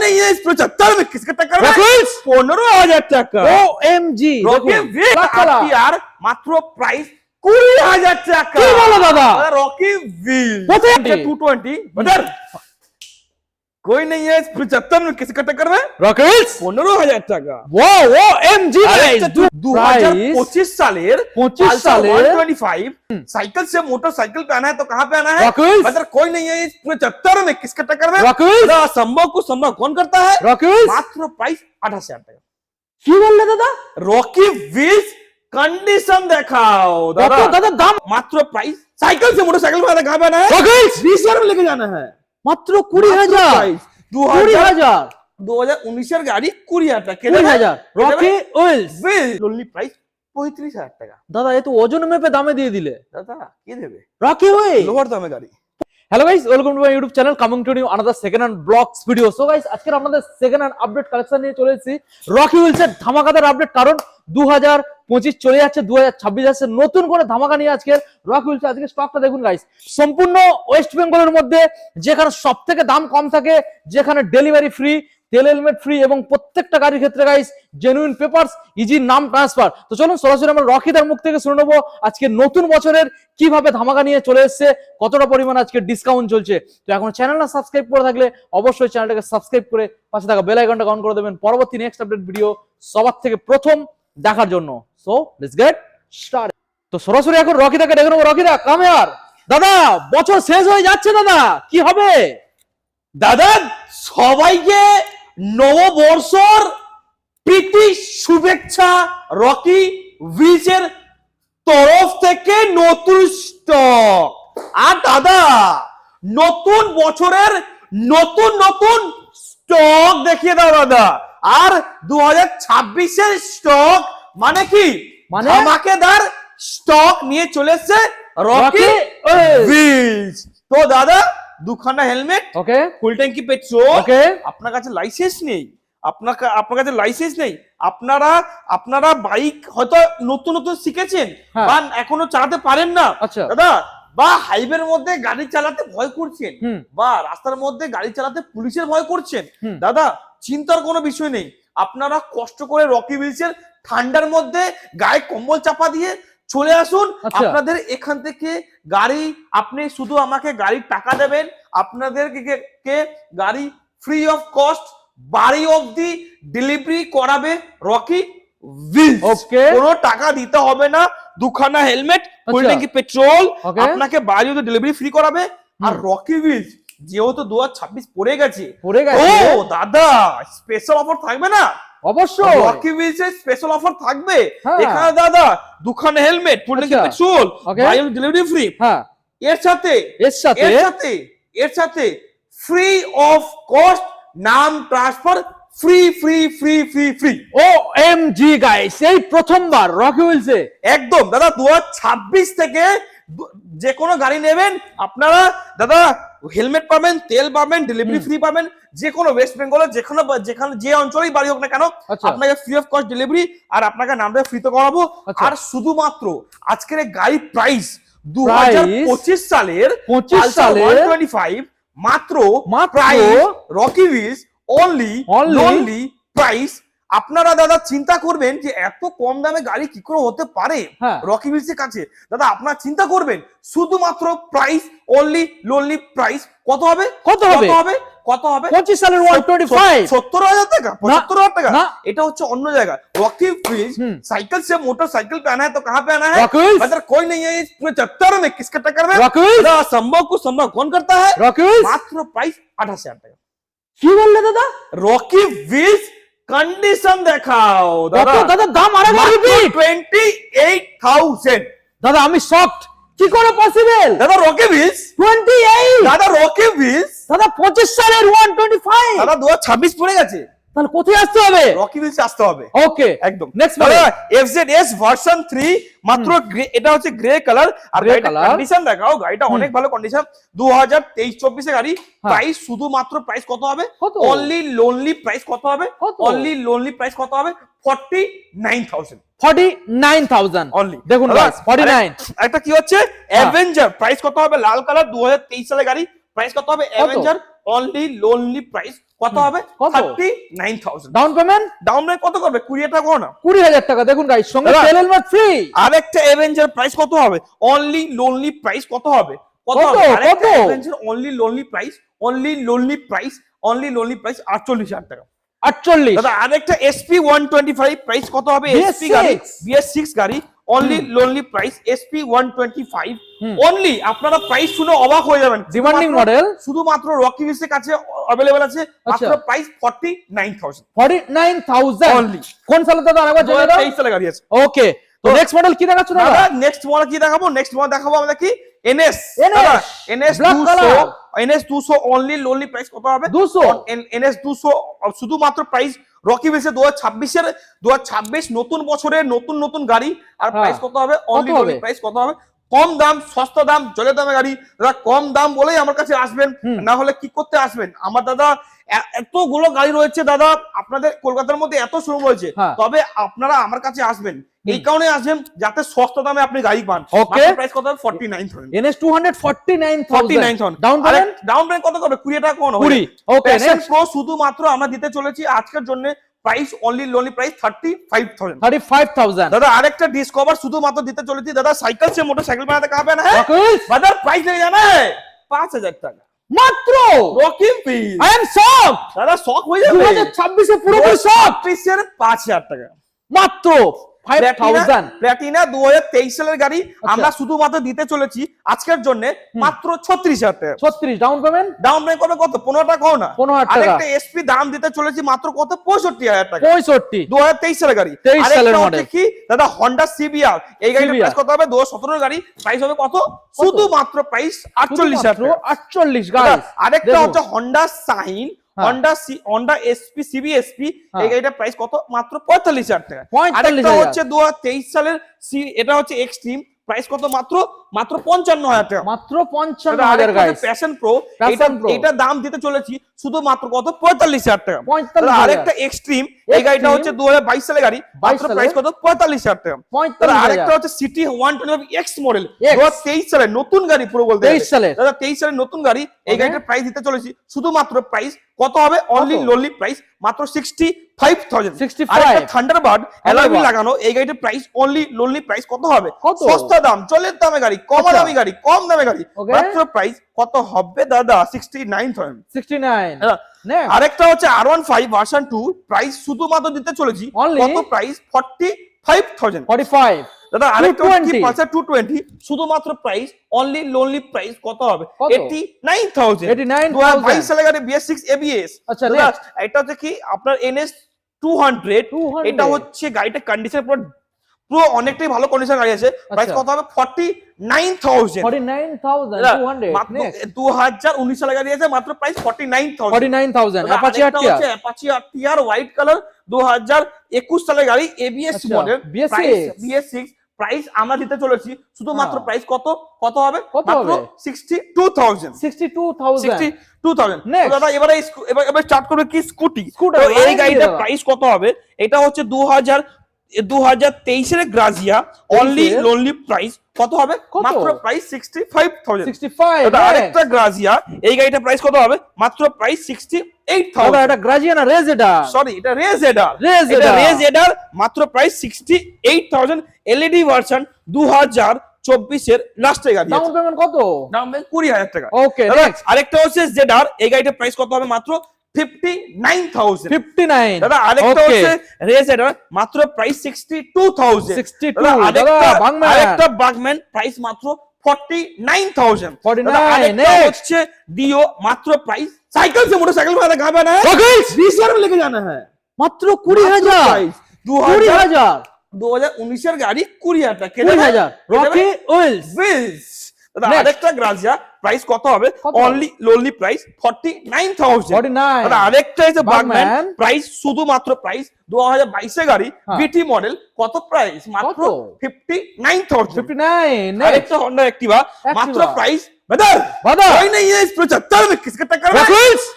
नहीं है इस 75 में किसका टक्कर में 15,000 টাকা OMG রকি ভিল RTR মাত্র প্রাইস 20,000 টাকা কি বলো দাদা রকি ভিল কোথায় 220 बदर कोई नहीं है इस 75 में किसका टक्कर में রকি ভিল 15,000 টাকা OMG গাইস 2025 সালের 25 সালের 125 साइकिल से मोटरसाइकिल पे आना है तो कहां पे आना है रॉकी व्हील्स मतलब कोई नहीं है इस 75 में किसका टक्कर में रॉकी व्हील्स संभव को संभव कौन करता है রকি ভিল मात्र प्राइस 28,000 টাকা কি বললে দাদা रॉकी व्हील्स कंडीशन दिखाओ কত দাদা দাম मात्र प्राइस साइकिल से मोटरसाइकिल पे आना कहां पे आना है রকি ভিল 20,000 में लेके जाना है মাত্র 20000 20,000 2019 এর গাড়ি 20,000 টাকা 20000 রকি উইলস লোনলি প্রাইস 35,000 টাকা দাদা এ তো ওজন মেপে দামে দিয়ে দিলে দাদা কি দেবে রকি উইল লোয়ার দামে গাড়ি hello guys welcome to my YouTube channel coming to new another second hand blogs video so guys আজকে আপনাদের সেকেন্ড হ্যান্ড আপডেট কালেকশন নিয়ে চলে এসেছি রকি উইলস এর ধামাকাদার আপডেট কারণ 2025 চলে যাচ্ছে 2026 আসছে নতুন করে ধামাকা নিয়ে আজকে রকি উইলস আজকে স্টকটা দেখুন গাইস সম্পূর্ণ ওয়েস্ট বেঙ্গলের মধ্যে যেখানে সবথেকে দাম কম থাকে যেখানে ডেলিভারি ফ্রি তেল হেলমেট ফ্রি এবং প্রত্যেকটা গাড়ির ক্ষেত্রে গাইস জেনুইন পেপারস ইজি নাম ট্রান্সফার তো চলুন সরাসরি আমরা রকিদার মুখ থেকে শুনে নেবো আজকে নতুন বছরের কিভাবে ধামাকা নিয়ে চলে এসেছে কতটা পরিমাণ আজকে ডিসকাউন্ট চলছে তো এখন চ্যানেলটা সাবস্ক্রাইব করে থাকলে অবশ্যই চ্যানেলটাকে সাবস্ক্রাইব করে পাশে থাকা বেল আইকনটা অন করে দেবেন পরবর্তী নেক্সট আপডেট ভিডিও সবার থেকে প্রথম দেখার জন্য সো লেটস গেট স্টার্ট তো সরাসরি এখন রকিদাকে দেখে নেবো রকিদা কাম হিয়ার দাদা বছর শেষ হয়ে যাচ্ছে দাদা কি হবে দাদা সবাইকে নববর্ষর প্রীতি শুভেচ্ছা রকি উইলসের তরফ থেকে নতুন স্টক আর দাদা নতুন বছরের নতুন নতুন স্টক দেখিয়ে দাও দাদা আর 2026 এর স্টক মানে কি মানে ধামাকেদার স্টক নিয়ে চলে এসেছে রকি উইলস তো দাদা দুখানা হেলমেট ওকে ফুল ট্যাঙ্কি পেট্রোল ওকে আপনার কাছে লাইসেন্স নেই আপনার কাছে লাইসেন্স নেই আপনারা বাইক হয়তো নতুন নতুন শিখেছেন বা এখনো চালাতে পারেন না আচ্ছা দাদা বা হাইওয়ের মধ্যে গাড়ি চালাতে ভয় করছেন বা রাস্তার মধ্যে গাড়ি চালাতে পুলিশের ভয় করছেন দাদা চিন্তার কোনো বিষয় নেই আপনারা কষ্ট করে রকি উইলসের ঠান্ডার মধ্যে গায়ে কম্বল চাপা দিয়ে চলে আসুন আপনাদের এখান থেকে গাড়ি আপনি শুধু আমাকে গাড়ির টাকা দেবেন আপনাদেরকে গাড়ি ফ্রি অফ কস্ট বাড়ি অবধি ডেলিভারি করাবে রকি উইলস ওকে কোনো টাকা দিতে হবে না দুখানা হেলমেট ফুল ট্যাঙ্কি পেট্রোল আপনাকে বাড়ি অবধি ডেলিভারি ফ্রি করাবে আর রকি উইলস যেহেতু 2026 পড়ে গেছে ও দাদা স্পেশাল অফার থাকবে না অবশ্যই রকি উইলস এর স্পেশাল অফার থাকবে এখানে দাদা দুখানা হেলমেট ফুল ট্যাঙ্কি petrol buy on delivery free হ্যাঁ এর সাথে ফ্রি অফ কস্ট নাম transfer free free free free free OMG guys এই প্রথমবার রকি উইলস এ একদম দাদা 2026 থেকে যে কোনো গাড়ি নেবেন আপনারা দাদা হেলমেট পাবেন তেল পাবেন ডেলিভারি ফ্রি পাবেন যে কোনো ওয়েস্ট বেঙ্গলের যেখানে যে অঞ্চলেই বাড়ি হোক না কেন আপনাকে ফ্রি অফ কস্ট ডেলিভারি আর আপনাকে নামটা ফ্রিতে করাবো আর শুধুমাত্র আজকের এই গাড়ি প্রাইস 2025 সালের 125 মাত্র price Rocky wheels only price আপনারা দাদা চিন্তা করবেন যে এত কম দামে গাড়ি কি করে হতে পারে রকি উইলস এর কাছে দাদা আপনারা চিন্তা করবেন শুধুমাত্র প্রাইস লোনলি প্রাইস কত হবে 25 সালের 125 70,000 টাকা 75,000 টাকা এটা হচ্ছে অন্য জায়গা रॉकी व्हील्स साइकिल से मोटरसाइकिल पे आना है तो कहां पे आना है मतलब कोई नहीं है इस 75 में किसका टक्कर में संभव को संभव कौन करता है मात्र प्राइस 28,000 টাকা কি বললে দাদা रॉकी व्हील्स कंडीशन দেখাও দাদা দাম আরেকবার রিপিট 28,000 দাদা আমি শকড কি করে পসিবল দাদা রকি উইলস 28 দাদা রকি উইলস দাদা 25 সালের 125 দাদা 2026 পড়ে গেছে তাহলে কোথায় আসতে হবে রকি উইলস আসতে হবে ওকে একদম নেক্সট দাদা FZS ভার্সন 3 মাত্র এটা হচ্ছে গ্রে কালার আর কন্ডিশন দেখাও গাড়িটা অনেক ভালো কন্ডিশন 2023-24 এর গাড়ি প্রাইস শুধুমাত্র প্রাইস কত হবে অনলি লোনলি প্রাইস কত হবে অনলি লোনলি প্রাইস কত হবে 49,000 অনলি দেখুন গাইস 49 একটা কি হচ্ছে অ্যাভেঞ্জার প্রাইস কত হবে লাল কালার 2023 সালের গাড়ি প্রাইস কত হবে অ্যাভেঞ্জার অনলি লোনলি প্রাইস কত হবে কত? 39,000 ডাউন পেমেন্ট ডাউন পেমেন্ট কত করবে 20 টাকা করো না 20,000 টাকা। দেখুন গাইস, সঙ্গে দাদা, তেল হেলমেট ফ্রি। আরেকটা অ্যাভেঞ্জার প্রাইস কত হবে অনলি লোনলি প্রাইস কত হবে কত? হবে আরেকটা কত? অ্যাভেঞ্জার অনলি লোনলি প্রাইস 48,000 টাকা 48 দাদা। আরেকটা SP 125 প্রাইস কত হবে SP গাড়ি BS6 গাড়ি only lonely price SP 125 only. আপনারা প্রাইস শুনে অবাক হয়ে যাবেন, ডিমান্ডিং মডেল, শুধুমাত্র রকি ভিসের কাছে अवेलेबल আছে মাত্র প্রাইস 49,000 49,000 অনলি। কোন সালে দাদা আরেকবার জেনে দাও। 2023 সালে গাড়ি আছে। ওকে, তো নেক্সট মডেল কি দেখাচ্ছ দাদা? দাদা নেক্সট মডেল কি দেখাবো? নেক্সট মডেল দেখাবো আমরা কি NS দাদা NS Black 200 color। NS 200 only lonely price কত হবে 200 NS 200 শুধুমাত্র প্রাইস রকি ভিসে 2026 নতুন বছরের নতুন গাড়ি আর প্রাইস কত হবে অনলি লোনলি প্রাইস কত হবে কম দাম সস্তা দাম জলের দামে গাড়ি দাদা। কম দাম বলেই আমার কাছে আসবেন, না হলে কি করতে আসবেন? আমার দাদা এতগুলো গাড়ি রয়েছে দাদা, আপনাদের কলকাতার মধ্যে এত শোরুম রয়েছে, তবে আপনারা আমার কাছে আসবেন এই কারণে আসবেন যাতে সস্তা দামে আপনি গাড়ি পান। ওকে, প্রাইস কত হবে 49,000 NS 200 49,000 ডাউন পেমেন্ট কত করবে 20 টাকা কোন 20। ওকে, প্যাশন প্রো শুধুমাত্র আমরা দিতে চলেছি আজকের জন্য প্রাইস অনলি লোনলি প্রাইস 35,000 দাদা। আরেকটা ডিসকভার শুধুমাত্র দিতে চলেছি দাদা। সাইকেল সে মোটরসাইকেল বানাতে কাবে না হ্যাঁ বাজার প্রাইস নেই জানে 5,000 টাকা মাত্র Rocky piece. I am shock দাদা শক হয়ে যাবে 2026 এ পুরোপুরি শক। 26 এর 5,000 টাকা মাত্র 5,000 প্ল্যাটিনা 2023 সালের গাড়ি আমরা শুধুমাত্র দিতে চলেছি আজকের জন্য মাত্র 36,000 টাকা 36 ডাউন পেমেন্ট করবে কত 15 টাকা কও না 15,000 টাকা। আরেকটা এসপি দাম দিতে চলেছি মাত্র কত 65,000 টাকা 65 2023 সালের গাড়ি 23 সালের মডেল কি দাদা Honda CBR এই গাড়ির প্রাইস কত হবে 2017 গাড়ি প্রাইস হবে কত শুধুমাত্র প্রাইস 48,000 টাকা 48 গাইস। আরেকটা হচ্ছে Honda Shine Honda SP CBSP এই গাড়িটার প্রাইস কত মাত্র 45,000 টাকা। আরেকটা হচ্ছে 2023 সালের এটা হচ্ছে এক্সট্রিম প্রাইস কত মাত্র 55,000 টাকা মাত্র 55,000 গাইস। প্যাশন প্রো এটা দাম দিতে চলেছি শুধুমাত্র কত 45,000 টাকা। আরেকটা এক্সট্রিম এই গাড়িটা হচ্ছে 2022 সালের গাড়ি মাত্র প্রাইস কত 45,000 টাকা। আরেকটা হচ্ছে সিটি 125 X মডেল 2023 সালের নতুন গাড়ি পুরো বলতে 23 সালের দাদা 23 সালের নতুন গাড়ি এই গাড়িটার প্রাইস দিতে চলেছি শুধুমাত্র প্রাইস কত হবে অনলি লোনলি প্রাইস মাত্র 65,000 আরেকটা থান্ডারবার্ড অ্যালয় হুইল লাগানো এই গাড়িটার প্রাইস অনলি লোনলি প্রাইস কত হবে সস্তা দাম চলের দামে গাড়ি কম দামি গাড়ি কম দামে গাড়ি মাত্র প্রাইস কত হবে দাদা 69,000 69 আরেকটা হচ্ছে R15 ভার্সন 2 প্রাইস শুধুমাত্র দিতে চলেছি কত প্রাইস 45,000 দাদা আরেকটা কি পালসার 220 শুধুমাত্র প্রাইস অনলি লোনলি প্রাইস কত হবে 89,000 2022 সালের গাড়ি BS6 ABS। আচ্ছা এটা হচ্ছে কি আপনার NS 200 এটা হচ্ছে গাড়িটা কন্ডিশন পুরো অনেকটাই ভালো কন্ডিশন গাড়ি আছে প্রাইস কত হবে 49,200 2019 সালের গাড়ি আছে মাত্র price 49,000 Apache RTR white colour 2021 সালের গাড়ি ABS মডেল BS6 প্রাইস আমরা দিতে চলেছি শুধুমাত্র প্রাইস কত হবে মাত্র 62,000 দাদা। এবারে স্টার্ট করবে কি স্কুটি। এই গাড়িটার প্রাইস কত হবে এটা হচ্ছে 2023 এর গ্রাজিয়া অনলি লোনলি প্রাইস কত হবে মাত্র প্রাইস 65,000 আরেকটা গ্রাজিয়া এই গাড়িটার প্রাইস কত হবে মাত্র প্রাইস 68,000 এটা গ্রাজিয়া না রেজেডার সরি এটা রেজেডার মাত্র প্রাইস 68,000 এলইডি ভার্সন 2024 এর লাস্টের গাড়ি ডাউন পেমেন্ট কত ডাউন পেমেন্ট 20,000 টাকা। ওকে আরেকটা হচ্ছে জেডার এই গাড়িটার প্রাইস কত হবে মাত্র 59,000 দাদা। আরেকটা হচ্ছে রেজেডার মাত্র প্রাইস 62,000 আরেকটা বাগম্যান প্রাইস মাত্র 49,000 আরেকটা হচ্ছে ডিও মাত্র প্রাইস साइकिल से मोटरसाइकिल में कहां पे आना है 20,000 में लेके जाना है মাত্র 20,000 2019 এর গাড়ি 20,000 টাকা 20,000 রকি উইলস দাদা আরেকটা গ্রাজিয়া প্রাইস কত হবে অনলি লোনলি প্রাইস 49,000 দাদা আরেকটা আছে বাগম্যান প্রাইস শুধুমাত্র প্রাইস 2022 এর গাড়ি বিটি মডেল কত প্রাইস মাত্র 59,000 আরেকটা Honda Activa মাত্র প্রাইস बदल कोई नहीं है इस 75 में किसका टक्कर है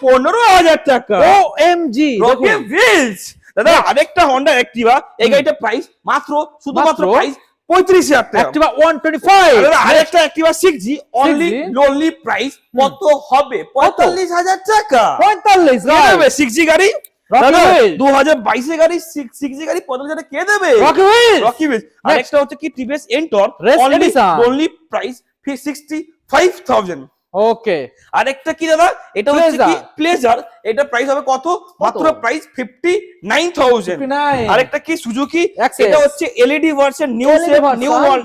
15,000 টাকা OMG রকি व्हील्स দাদা আরেকটা Honda Activa এই গাড়িটার প্রাইস মাত্র শুধুমাত্র প্রাইস 35,000 টাকা। অ্যাক্টিভা 125 দাদা আরেকটা Activa 6G only 6G lonely price কত হবে? কত? 45,000 টাকা। 45 কে দেবে 6G গাড়ি? Rocky দাদা Wheels। 2022 এর গাড়ি 6G গাড়ি 45,000 কে দেবে? Rocky wheels Rocky wheels. আরেকটা হচ্ছে কি TVS Ntorq Race only Edition। Only price 65,000। Okay আরেকটা কি দাদা এটা হচ্ছে কি Pleasure। প্লেজার, এটা প্রাইস হবে কত? মাত্র প্রাইস 59,000। 59 আরেকটা কি সুজুকি, Access। এটা হচ্ছে LED version new LED shape version,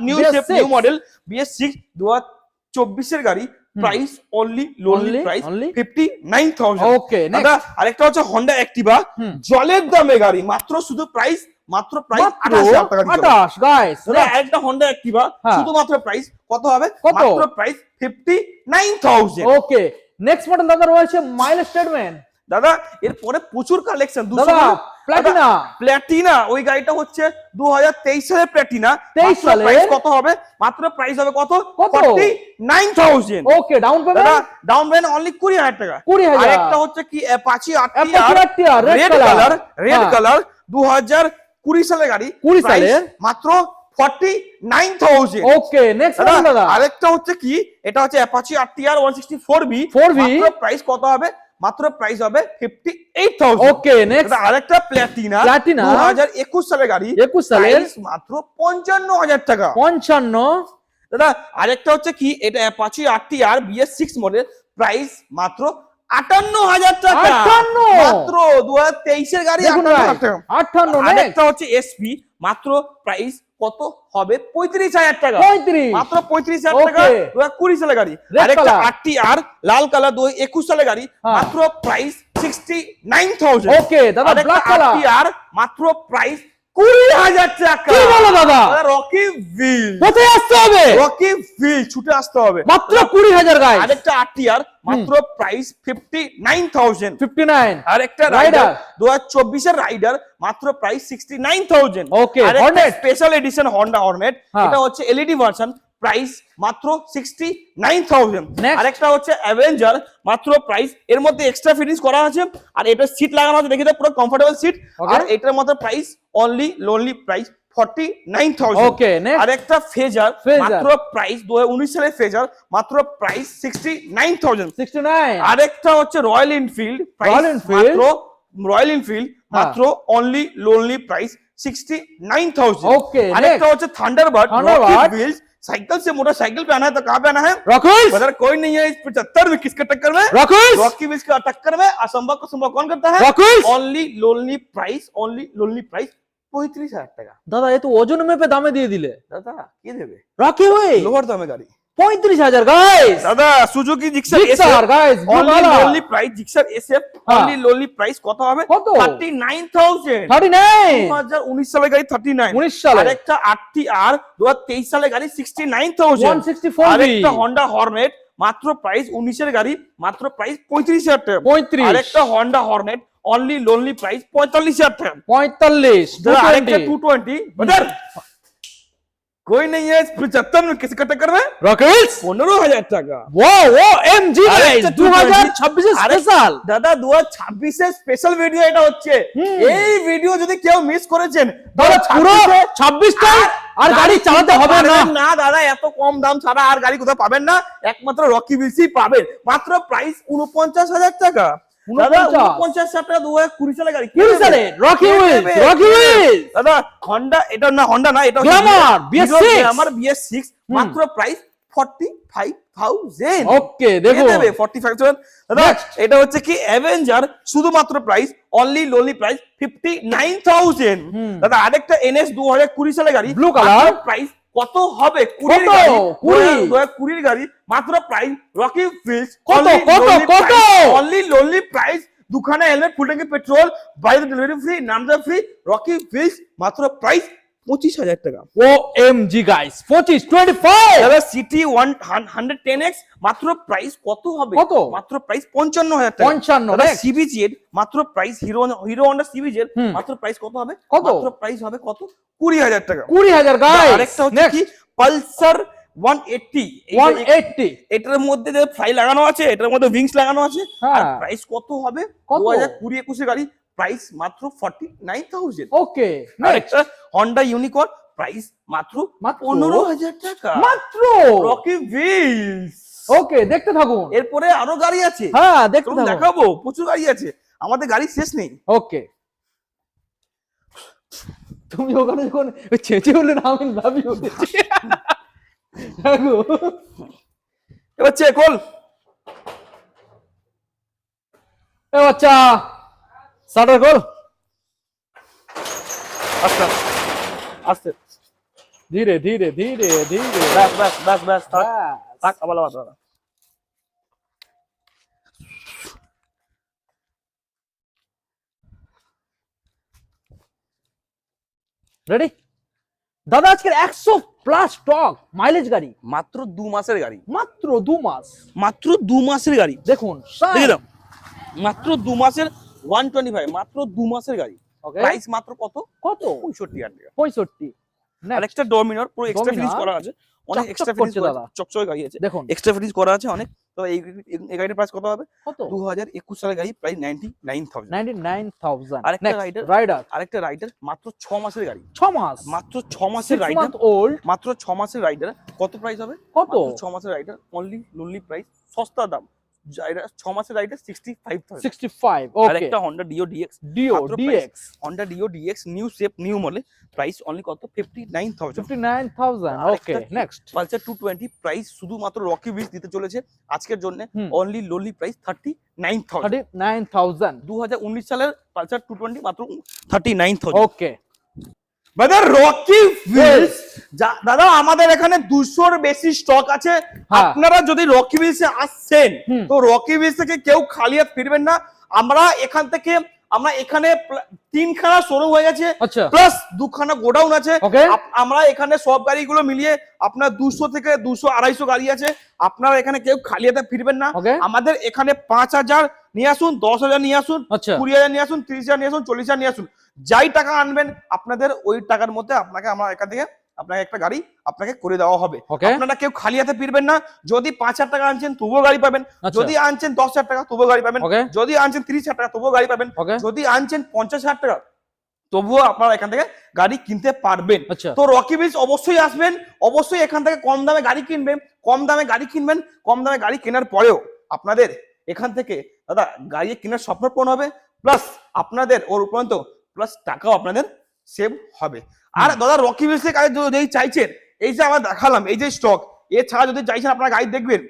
new BS6 model BS6 2024 এর গাড়ি, price only lonely Only, price only? 59,000। Okay, next। দাদা আরেকটা হচ্ছে হোন্ডা অ্যাক্টিভা জলের দামে গাড়ি, মাত্র 28,000 টাকা দিতে হবে। 28 গাইস দাদা আরেকটা হোন্ডা অ্যাক্টিভা হ্যাঁ। শুধুমাত্র প্রাইস কত হবে? কত? মাত্র প্রাইস 59,000। ওকে নেক্সট মডেল দাদা রয়েছে মাইল স্টেটমেন্ট দাদা এরপরে প্রচুর কালেকশন। দাদা প্লাটিনা প্ল্যাটিনা ওই গাড়িটা হচ্ছে 2023 সালের প্ল্যাটিনা। 23 সালে? প্রাইস কত হবে? মাত্র প্রাইস হবে কত? কত? 49,000। ওকে ডাউন দাদা পেমেন্ট ডাউন পেমেন্ট অনলি 20,000 টাকা। 20,000 আরেকটা হচ্ছে কি Apache Apache RTR RTR, red red color। Colour হ্যাঁ। 2020 সালের গাড়ি, 20 price সালের? মাত্র 49,000। ওকে নেক্সট মডেল দাদা আরেকটা হচ্ছে কি এটা হচ্ছে অ্যাপাচি RTR 164B 4B মাত্র প্রাইস কত হবে? মাত্র প্রাইস হবে 58,000। ওকে নেক্সট দাদা আরেকটা প্ল্যাটিনা Platina 2021 সালের গাড়ি, 21 সালের? price মাত্র 55,000 টাকা। 55 দাদা আরেকটা হচ্ছে কি এটা Apache RTR BS6 model, price মাত্র 58,000 টাকা। 58 মাত্র 2023 এর গাড়ি দেখুন 58,000 টাকা। 58 নেক্সট আরেকটা হচ্ছে এসপি, মাত্র প্রাইস কত হবে? 35,000 টাকা। 35 মাত্র 35,000 টাকা। Okay. 2020 সালের গাড়ি। Red আরেকটা color। RTR লাল কালার 2021 সালের গাড়ি, হ্যাঁ। মাত্র প্রাইস 69,000। ওকে দাদা আরেকটা ব্ল্যাক কালার RTR মাত্র প্রাইস 20,000 টাকা। কি বলো দাদা? রকি ভিল, কোথায় আসতে হবে? রকি ভিল ছুটে আসতে হবে। মাত্র 20,000 গাইস আরেকটা RTR মাত্র প্রাইস 59,000। 59 আরেকটা Rider। রাইডার 2024 এর রাইডার, মাত্র প্রাইস 69,000। Okay, আরেকটা Hornet। Special edition Honda Hornet, হ্যাঁ। এটা হচ্ছে এলইডি ভার্সন, প্রাইস মাত্র 69,000। Next। আরেকটা হচ্ছে অ্যাভেঞ্জার, মাত্র প্রাইস এর মধ্যে এক্সট্রা ফিটিংস করা আছে, আর এটা সিট লাগানো আছে, দেখি তো পুরো কমফোর্টেবল সিট। Okay। আর এটার মধ্যে price only lonely price 49,000। Okay, next। আরেকটা ফেজার, Fazer। মাত্র প্রাইস 2019 সালের ফেজার, মাত্র প্রাইস 69,000। 69 আরেকটা হচ্ছে রয়্যাল এনফিল্ড, Royal Enfield। মাত্র রয়্যাল এনফিল্ড মাত্র অনলি লোনলি প্রাইস 69,000। Okay, আরেকটা next। হচ্ছে থান্ডারবার্ড Thunderbird। व्हील्स, साइकिल से मोटरसाइकिल पे आना है तो कहाँ पे आना है? रॉकीज बदर कोई नहीं है इस 75 में, किसके टक्कर में? रॉकीज रॉकी व्हील्स का टक्कर में। असंभव को संभव कौन करता है? रॉकीज অনলি লোনলি প্রাইস 35,000 টাকা। দাদা এ তো ওজন মেপে দামে দিয়ে দিলে দাদা কি দেবে? রকি ভাই লোয়ার দামে গাড়ি। 35,000 গাইস দাদা Suzuki Gixxer Gixxer guys only lonely price Gixxer SF only lonely price কত হবে? কত? 39,000। 39 2019 সালের গাড়ি 39। 19 সালে আরেকটা RTR 2023 সালের গাড়ি 69,000। 164 আরেকটা হন্ডা হর্নেট, মাত্র প্রাইস 19 এর গাড়ি, মাত্র প্রাইস 35,000 টাকা। 35 আরেকটা Honda Hornet only lonely price 45,000 টাকা। 45 দাদা, আরেকটা 220 220 बदर कोई नहीं है इस 75 में, किसका टक्कर में? রকিজ 15,000 টাকা। ও এমজি গাইস আরেকটা 2026 এর স্পেশাল দাদা 2026 এর স্পেশাল ভিডিও এটা হচ্ছে। এই ভিডিও যদি কেউ মিস করেছেন দাদা পুরো 2026 26টা আর গাড়ি চালাতে হবে না না দাদা, এত কম দাম ছাড়া আর গাড়ি কোথাও পাবেন না, একমাত্র রকি ভিলসই পাবেন। মাত্র প্রাইস 49,000 টাকা। দাদা 49,000 টাকা 2020 সালে গাড়ি। 20 সালে রকি হুইলস দাদা হন্ডা, এটা না হন্ডা না, এটা Glamour, BS6 আমার BS6, মাত্র প্রাইস 45,000। ওকে দেখো 45,000। দাদা এটা হচ্ছে কি অ্যাভেঞ্জার, শুধুমাত্র প্রাইস অনলি লোনলি প্রাইস 59,000। দাদা আরেকটা NS 2020 সালে গাড়ি, Blue color। প্রাইস কত হবে? 20 কত? গাড়ি, 20 2020 গাড়ি, মাত্র প্রাইস রকি ফিল্ডস কত? অনলি লোনলি প্রাইস, দুখানা হেলমেট, ফুল ট্যাঙ্কি পেট্রোল, বাইরে ডেলিভারি ফ্রি, নামজা ফ্রি, রকি ফিল্ডস, মাত্র প্রাইস 25,000 টাকা। ও এমজি গাইস 25 দাদা সিটি 110X, মাত্র প্রাইস কত হবে? কত? মাত্র প্রাইস 55,000 টাকা। 55 দাদা next। সিবিজেড, মাত্র প্রাইস হিরো হন্ডা সিবিজেড, মাত্র প্রাইস কত হবে? কত? মাত্র প্রাইস হবে কত? 20,000 টাকা। 20,000 দাদা, গাইস আরেকটা হচ্ছে কি পালসার 180, 180 এটার মধ্যে যে ফ্লাই লাগানো আছে, এটার মধ্যে উইংস লাগানো আছে, আর হ্যাঁ। প্রাইস কত হবে? কত? 2020-21 গাড়ি, প্রাইস মাত্র 49,000। ওকে আরেকটা হন্ডা ইউনিকর্ন, প্রাইস মাত্র মাত্র 15,000 টাকা মাত্র। Rocky wheels. ওকে, দেখতে থাকুন। এরপরে আরো গাড়ি আছে, হ্যাঁ, দেখতে চলুন থাকুন। দেখাবো, প্রচুর গাড়ি আছে, আমাদের গাড়ি শেষ নেই। ওকে, তুমি ওখানে যখন চেঁচে বললেন আমি লাভ ইউ এবার চেক হল। এ বাচ্চা স্টার্টার কর। আস্তে আস্তে, ধীরে ধীরে ধীরে ধীরে। ব্যাস ব্যাস ব্যাস ব্যাস, থাক ব্যাস। থাক, আবার আবার। রেডি দাদা, আজকের 100 প্লাস স্টক মাইলেজ গাড়ি, মাত্র 2 মাসের গাড়ি, মাত্র 2 মাস। মাত্র 2 মাসের গাড়ি, দেখুন দেখে দাও, মাত্র 2 মাসের 125, মাত্র 2 মাসের গাড়ি। ওকে, প্রাইস মাত্র কত? কত? 65,000 টাকা। 65। আর একটা ডোমিনার পুরো এক্সট্রা ফিনিশ Dominar করা আছে, অনেক চকচক এক্সট্রা ফিনিশ করছে করা দাদা। আছে, চকচকে গাড়ি আছে, দেখুন এক্সট্রা ফিনিশ করা আছে অনেক। তো এই গাড়ির প্রাইস কত হবে? কত? 2021 সালের গাড়ি, প্রাইস 99,000। 99,000। আরেকটা নেক্সট rider। রাইডার, আরেকটা রাইডার মাত্র 6 মাসের গাড়ি, 6 মাস, মাত্র 6 মাসের 6 রাইডার, মান্থ ওল্ড। মাত্র 6 মাসের রাইডার। কত প্রাইস হবে? কত? 6 মাসের রাইডার, অনলি লনলি প্রাইস, সস্তা দাম। 6 মাসের রাইডার 65,000। 65। আর ওকে, একটা Honda Dio DX, ডিও মাত্র DX Honda Dio DX new shape new model, price only কত? 59,000। 59,000। ওকে, আরেকটা নেক্সট পালসার 220, প্রাইস শুধুমাত্র রকি বিচ দিতে চলেছে আজকের জন্য, হুম। Only lonely price 39,000। 39,000। 2019 সালের পালসার 220 মাত্র 39,000। ওকে, ব্রাদার রকি হুইলস, দাদা আমাদের এখানে 200-র বেশি স্টক আছে। হ্যাঁ। আপনারা যদি রকি হুইলসে আসছেন হুম। তো রকি হুইলস থেকে কেউ খালি হাত ফিরবেন না। আমরা এখানে 3খানা শোরুম হয়ে গেছে, আচ্ছা প্লাস 2খানা গোডাউন আছে। ওকে, আমরা এখানে সব গাড়িগুলো মিলিয়ে আপনার 200 থেকে 200-250 গাড়ি আছে। আপনারা এখানে কেউ খালি হাতে ফিরবেন না। ওকে, আমাদের এখানে 5,000 নিয়ে আসুন, 10,000 নিয়ে আসুন, আচ্ছা 20,000 নিয়ে আসুন, 30,000 নিয়ে আসুন, 40,000 নিয়ে আসুন। যাই টাকা আনবেন আপনাদের ওই টাকার মধ্যে আমরা এখান থেকে আপনাকে একটা গাড়ি আপনাকে করে দেওয়া হবে। ওকে, আপনারা কেউ খালি হাতে ফিরবেন না। যদি 5,000 টাকা আনছেন তবুও গাড়ি পাবেন, আচ্ছা যদি আনছেন 10,000 টাকা তবুও গাড়ি পাবেন, ওকে, যদি আনছেন 30,000 টাকা তবুও গাড়ি পাবেন, ওকে, যদি আনছেন 50,000 টাকা তবুও আপনারা এখান থেকে গাড়ি কিনতে পারবেন। আচ্ছা তো রকি বিচ অবশ্যই আসবেন, অবশ্যই এখান থেকে কম দামে গাড়ি কিনবেন, কম দামে গাড়ি কিনবেন। কম দামে গাড়ি কেনার পরেও আপনাদের এখান থেকে দাদা গাড়ি কেনার স্বপ্ন পূরণ হবে, প্লাস আপনাদের ওর উপরন্ত প্লাস টাকাও আপনাদের সেভ হবে। আর দাদা রকি বিচের কাছে যদি চাইছেন, এই যে আমরা দেখালাম এই যে স্টক, এছাড়া যদি চাইছেন আপনারা গাড়ি দেখবেন,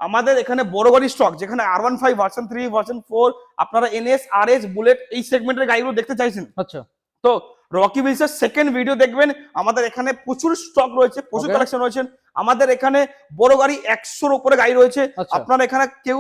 আমাদের এখানে বড় গাড়ি স্টক, যেখানে R15 ভার্সন 3 ভার্সন 4, আপনারা NS RS বুলেট এই সেগমেন্টের গাড়িগুলো দেখতে চাইছেন, আচ্ছা তো রকি বিচের সেকেন্ড ভিডিও দেখবেন। আমাদের এখানে প্রচুর স্টক রয়েছে, প্রচুর Okay. কালেকশন রয়েছে। আমাদের এখানে বড় গাড়ি 100-র উপরে গাড়ি রয়েছে। আচ্ছা আপনারা এখানে কেউ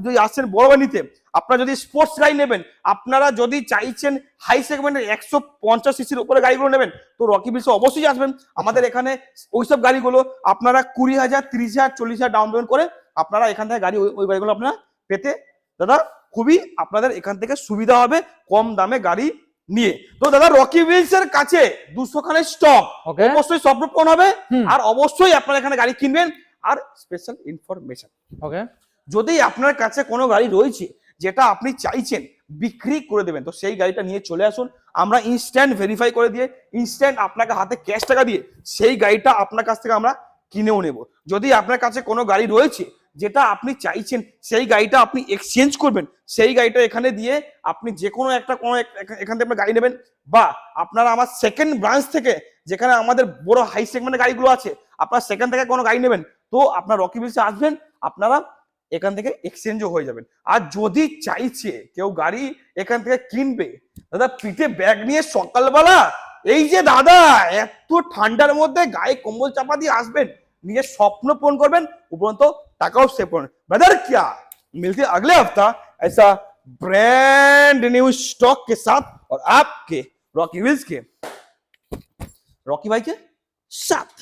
যদি আসছেন বড় গাড়ি নিতে, আপনারা যদি স্পোর্টস গাড়ি নেবেন, আপনারা যদি চাইছেন হাই সেগমেন্টের 150 সিসির উপরে গাড়িগুলো নেবেন, তো রকি বিচে অবশ্যই আসবেন। আমাদের এখানে ওইসব গাড়িগুলো আপনারা 20,000, 30,000, 40,000 ডাউন পেমেন্ট করে আপনারা এখান থেকে গাড়ি ওই গাড়িগুলো আপনারা পেতে দাদা খুবই আপনাদের এখান থেকে সুবিধা হবে কম দামে গাড়ি নিয়ে। তো দাদা রকি হুইলস এর কাছে 200 খানের স্টক, ওকে, অবশ্যই স্বপ্ন পূরণ হবে। হুম। আর অবশ্যই আপনারা এখানে গাড়ি কিনবেন। আর স্পেশাল ইনফরমেশন, ওকে, যদি আপনার কাছে কোনো গাড়ি রয়েছে যেটা আপনি চাইছেন বিক্রি করে দেবেন, তো সেই গাড়িটা নিয়ে চলে আসুন। আমরা ইনস্ট্যান্ট ভেরিফাই করে দিয়ে, ইনস্ট্যান্ট আপনাকে হাতে ক্যাশ টাকা দিয়ে সেই গাড়িটা আপনার কাছ থেকে আমরা কিনেও নেব। যদি আপনার কাছে কোনো গাড়ি রয়েছে যেটা আপনি চাইছেন সেই গাড়িটা আপনি এক্সচেঞ্জ করবেন, সেই গাড়িটা এখানে দিয়ে আপনি যে কোনো এখান থেকে গাড়ি নেবেন, বা আপনারা আমার সেকেন্ড ব্রাঞ্চ থেকে, যেখানে আমাদের বড় হাই সেগমেন্টের গাড়িগুলো আছে, আপনারা সেখান থেকে কোনো গাড়ি নেবেন, তো আপনার রকি বিচে আসবেন, আপনারা এখান থেকে এক্সচেঞ্জও হয়ে যাবেন। আর যদি চাইছে কেউ গাড়ি এখান থেকে কিনবে, দাদা পিঠে ব্যাগ নিয়ে সকালবেলা, এই যে দাদা এত ঠান্ডার মধ্যে গায়ে কম্বল চাপা দিয়ে আসবেন, নিজের স্বপ্ন পূরণ করবেন, উপরন্ত টাকাও সেভ করবেন। ब्रदर क्या मिलते हैं अगले हफ्ता ऐसा ब्रांड न्यू स्टॉक के साथ और आपके रॉकी व्हील्स के रॉकी भाई के साथ।